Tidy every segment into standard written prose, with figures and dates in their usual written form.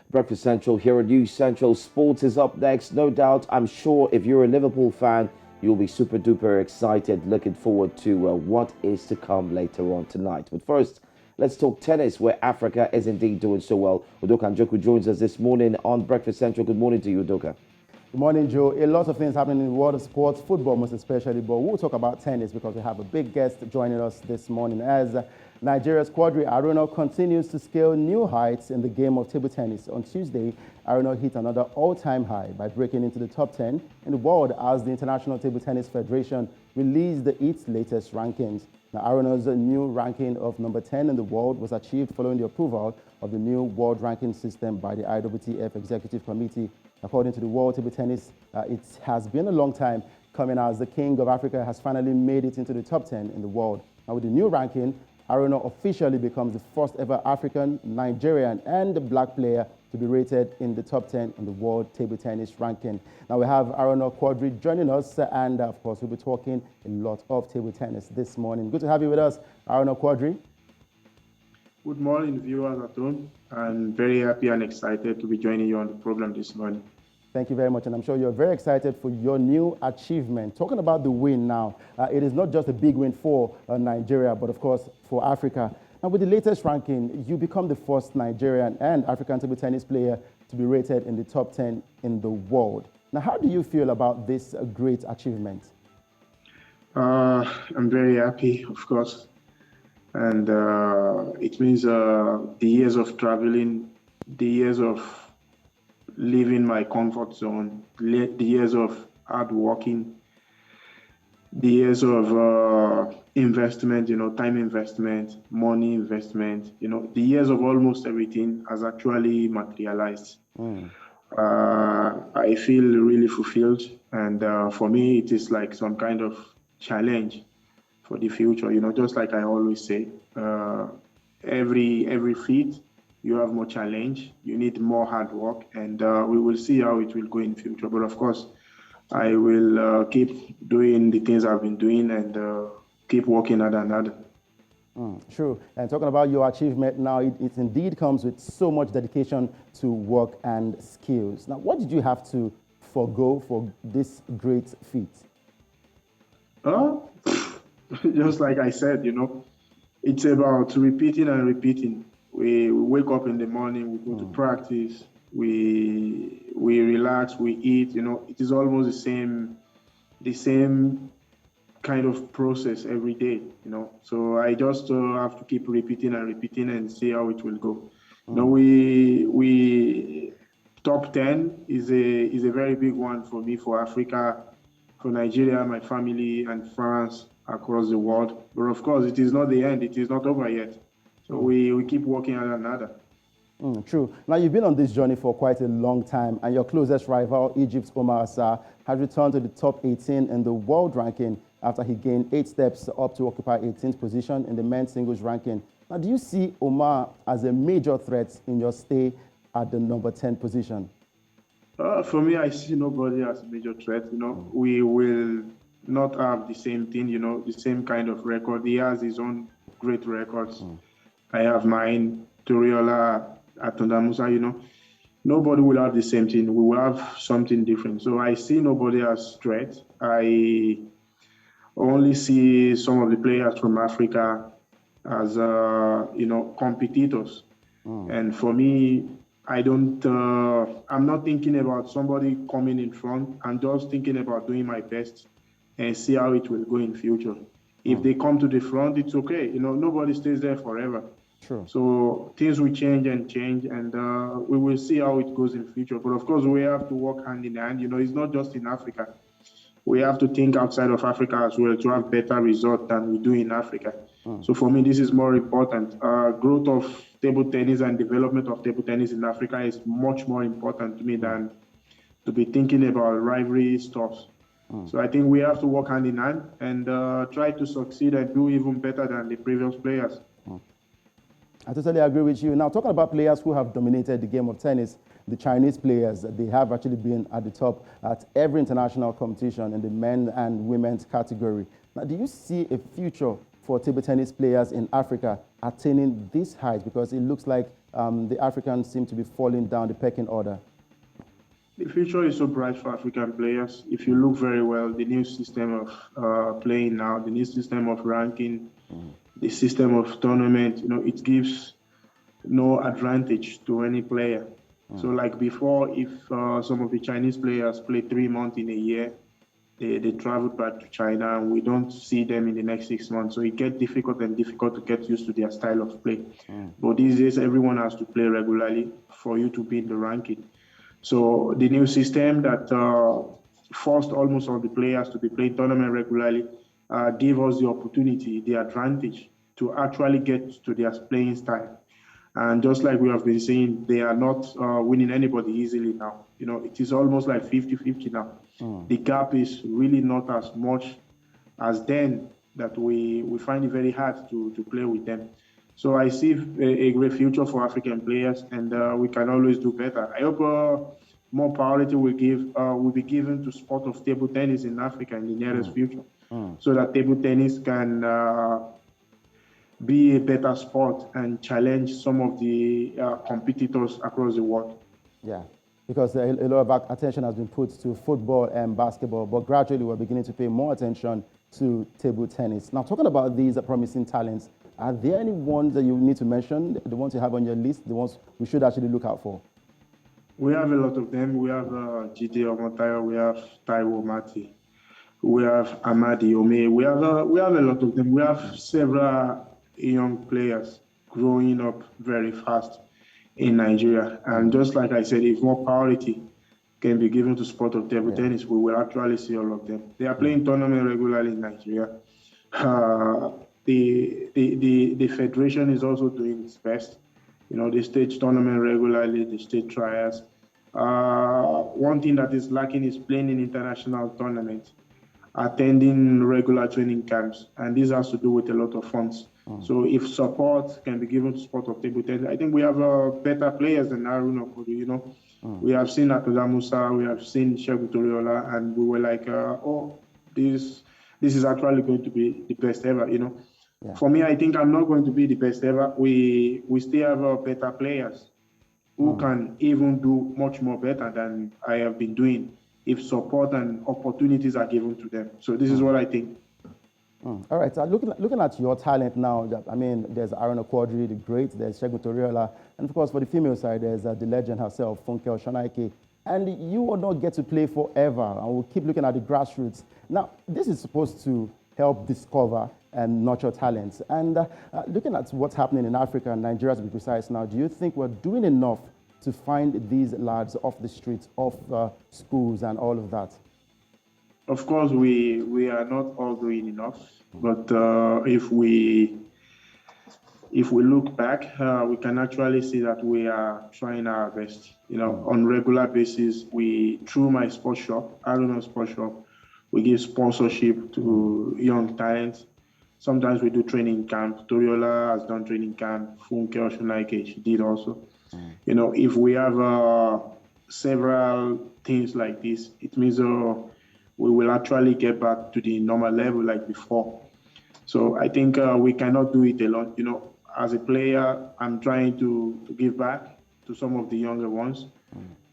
Breakfast Central here at News Central. Sports is up next. No doubt, I'm sure if you're a Liverpool fan, you'll be super duper excited, looking forward to what is to come later on tonight. But first, let's talk tennis, where Africa is indeed doing so well. Udoka Njoku joins us this morning on Breakfast Central. Good morning to you, Udoka. Good morning, Joe. A lot of things happening in the world of sports, football most especially, but we'll talk about tennis because we have a big guest joining us this morning as Nigeria's Quadri Aruna continues to scale new heights in the game of table tennis. On Tuesday, Aruna hit another all-time high by breaking into the top 10 in the world as the International Table Tennis Federation released its latest rankings. Now, Aruna's new ranking of number 10 in the world was achieved following the approval of the new world ranking system by the ITTF Executive Committee. According to the World Table Tennis, it has been a long time coming as the King of Africa has finally made it into the top 10 in the world. Now, with the new ranking, Aruna officially becomes the first ever African, Nigerian, and black player to be rated in the top 10 in the World Table Tennis ranking. Now, we have Aruna Quadri joining us, and of course, we'll be talking a lot of table tennis this morning. Good to have you with us, Aruna Quadri. Good morning, viewers at home. I'm very happy and excited to be joining you on the program this morning. Thank you very much, and I'm sure you're very excited for your new achievement. Talking about the win now, it is not just a big win for Nigeria, but of course for Africa. Now, with the latest ranking, you become the first Nigerian and African table tennis player to be rated in the top 10 in the world. Now, how do you feel about this great achievement? I'm very happy, of course. And it means the years of traveling, the years of leaving my comfort zone, the years of hard working, the years of investment, time investment, money investment, the years of almost everything has actually materialized. I feel really fulfilled. And for me, it is like some kind of challenge for the future. Just like I always say, every feat, you have more challenge, you need more hard work, and we will see how it will go in future. But of course, I will keep doing the things I've been doing and keep working harder and harder. True. And talking about your achievement now, it indeed comes with so much dedication to work and skills. Now, what did you have to forgo for this great feat? Just like I said, it's about repeating and repeating. We wake up in the morning, we go to practice, we relax, we eat. It is almost the same kind of process every day. So I just have to keep repeating and see how it will go. We top 10 is a very big one for me, for Africa, for Nigeria, my family, and France, across the world. But of course, it is not the end. It is not over yet. So we keep working on another. True. Now, you've been on this journey for quite a long time, and your closest rival, Egypt's Omar Assar, has returned to the top 18 in the world ranking after he gained 8 steps up to occupy 18th position in the men's singles ranking. Now, do you see Omar as a major threat in your stay at the number 10 position? For me, I see nobody as a major threat. We will not have the same thing, the same kind of record. He has his own great records. I have mine, Toriola, Atonda Musa, Nobody will have the same thing. We will have something different. So I see nobody as threat. I only see some of the players from Africa as, competitors. And for me, I'm not thinking about somebody coming in front. I'm just thinking about doing my best and see how it will go in future. If they come to the front, it's okay. Nobody stays there forever. True. So things will change, and we will see how it goes in future. But of course, we have to work hand in hand. It's not just in Africa. We have to think outside of Africa as well to have better results than we do in Africa. So for me, this is more important. Growth of table tennis and development of table tennis in Africa is much more important to me than to be thinking about rivalry stuff. So I think we have to work hand in hand and try to succeed and do even better than the previous players. I totally agree with you. Now, talking about players who have dominated the game of tennis, the Chinese players, they have actually been at the top at every international competition in the men and women's category. Now, do you see a future for table tennis players in Africa attaining this height? Because it looks like the Africans seem to be falling down the pecking order? The future is so bright for African players. If you look very well, the new system of playing now, the new system of ranking, the system of tournament, it gives no advantage to any player. So like before, if some of the Chinese players play 3 months in a year, they traveled back to China and we don't see them in the next 6 months. So it gets difficult to get used to their style of play. But these days, everyone has to play regularly for you to be in the ranking. So the new system that forced almost all the players to be playing tournament regularly gave us the opportunity, the advantage to actually get to their playing style. And just like we have been saying, they are not winning anybody easily now. It is almost like 50-50 now. The gap is really not as much as then that we find it very hard to play with them. So I see a great future for African players, and we can always do better. I hope more priority will be given to sport of table tennis in Africa in the nearest future, so that table tennis can be a better sport and challenge some of the competitors across the world. Yeah, because a lot of attention has been put to football and basketball, but gradually we're beginning to pay more attention to table tennis. Now, talking about these promising talents, are there any ones that you need to mention, the ones you have on your list, the ones we should actually look out for? We have a lot of them. We have Jide Omotayo, we have Taiwo Mati, we have Amadi Ome, we have a lot of them. We have several young players growing up very fast in Nigeria. And just like I said, if more priority can be given to sport of table tennis, we will actually see all of them. They are playing tournament regularly in Nigeria. The federation is also doing its best. They stage tournament regularly, they stage trials. One thing that is lacking is playing in international tournaments, attending regular training camps, and this has to do with a lot of funds. So if support can be given to sport of table tennis, I think we have better players than Aruna Quadri. We have seen Atoda Musa, we have seen Segun Toriola, and we were like, this is actually going to be the best ever. Yeah. For me, I think I'm not going to be the best ever. We still have better players who can even do much more better than I have been doing if support and opportunities are given to them. So this is what I think. All right, so looking at your talent now, there's Aruna Quadri, the great, there's Segun Toriola, and of course for the female side, there's the legend herself, Funke Oshonaike. And you will not get to play forever, and we'll keep looking at the grassroots. Now, this is supposed to help discover and nurture talents. And looking at what's happening in Africa, and Nigeria to be precise now, do you think we're doing enough to find these lads off the streets, off schools and all of that? Of course, we are not all doing enough, but if we look back, we can actually see that we are trying our best. On regular basis, through my sports shop, Aruna Sports Shop, we give sponsorship to young talents. Sometimes we do training camp. Toriola has done training camp. Funke Oshonaike, she did also. If we have several things like this, it means we will actually get back to the normal level like before. So I think we cannot do it alone. As a player, I'm trying to give back to some of the younger ones.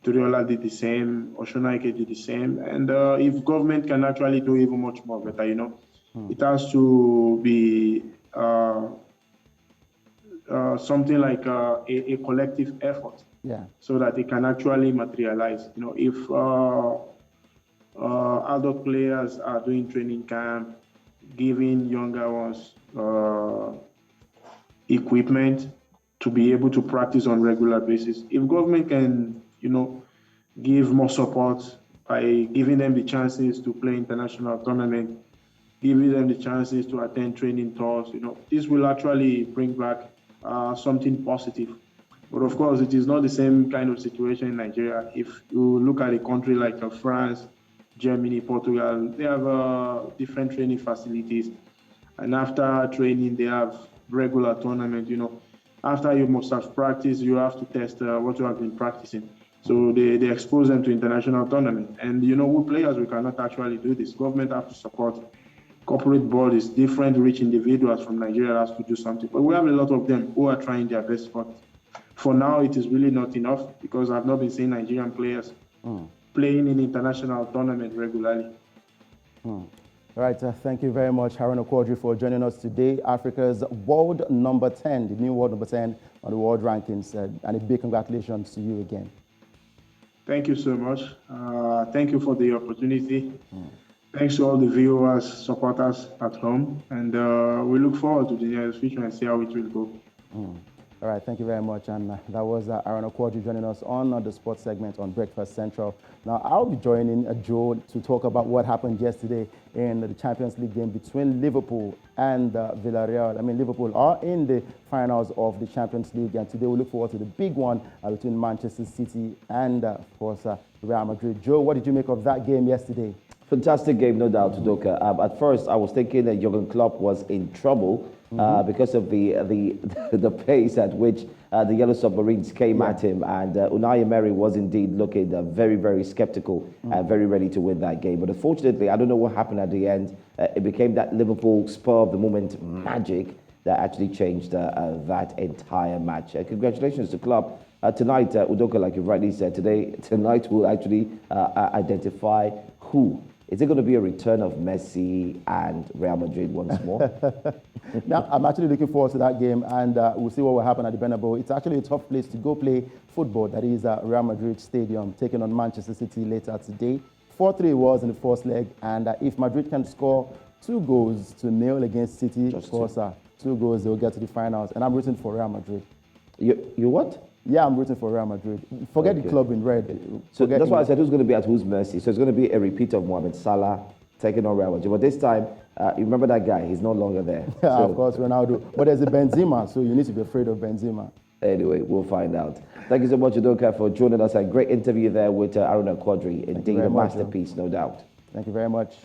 Toriola did the same, Oshonaike did the same. And if government can actually do even much more better, it has to be something like a collective effort, so that it can actually materialize. If adult players are doing training camp, giving younger ones equipment to be able to practice on regular basis. If government can, give more support by giving them the chances to play international tournament, giving them the chances to attend training tours, this will actually bring back something positive. But of course, it is not the same kind of situation in Nigeria. If you look at a country like France, Germany, Portugal, they have different training facilities. And after training, they have regular tournament. After you must have practiced, you have to test what you have been practicing. So they expose them to international tournament. And we players, we cannot actually do this. Government have to support. Corporate bodies, different rich individuals from Nigeria has to do something. But we have a lot of them who are trying their best. But for now, it is really not enough because I've not been seeing Nigerian players playing in international tournament regularly. All right, thank you very much, Aruna Quadri, for joining us today. Africa's world number 10, the new world number 10 on the world rankings, and a big congratulations to you again. Thank you so much. Thank you for the opportunity. Thanks to all the viewers, supporters at home, and we look forward to the near future and see how it will go. All right, thank you very much. And that was Aruna Quadri joining us on the sports segment on Breakfast Central. Now, I'll be joining Joe to talk about what happened yesterday in the Champions League game between Liverpool and Villarreal. I mean, Liverpool are in the finals of the Champions League, and today we look forward to the big one between Manchester City and, of course, Real Madrid. Joe, what did you make of that game yesterday? Fantastic game, no doubt, Udoka. At first, I was thinking that Jurgen Klopp was in trouble because of the pace at which the Yellow Submarines came at him, and Unai Emery was indeed looking very, very skeptical and very ready to win that game. But unfortunately, I don't know what happened at the end. It became that Liverpool spur of the moment magic that actually changed that entire match. Congratulations to Klopp. Tonight, Udoka, like you rightly said, tonight we'll actually identify who. Is it going to be a return of Messi and Real Madrid once more? Now, I'm actually looking forward to that game, and we'll see what will happen at the Bernabeu. It's actually a tough place to go play football. That is Real Madrid Stadium, taking on Manchester City later today. 4-3 was in the first leg, and if Madrid can score 2-0 against City, of course, 2 goals, they'll get to the finals. And I'm rooting for Real Madrid. You what? Yeah, I'm rooting for Real Madrid. Forget the club in red. So that's why I said who's going to be at whose mercy. So it's going to be a repeat of Mohamed Salah taking on Real Madrid. But this time, you remember that guy? He's no longer there. Yeah, so. Of course, Ronaldo. But there's a Benzema, so you need to be afraid of Benzema. Anyway, we'll find out. Thank you so much, Udoka, for joining us. A great interview there with Aruna Quadri. Indeed, a masterpiece, no doubt. Thank you very much.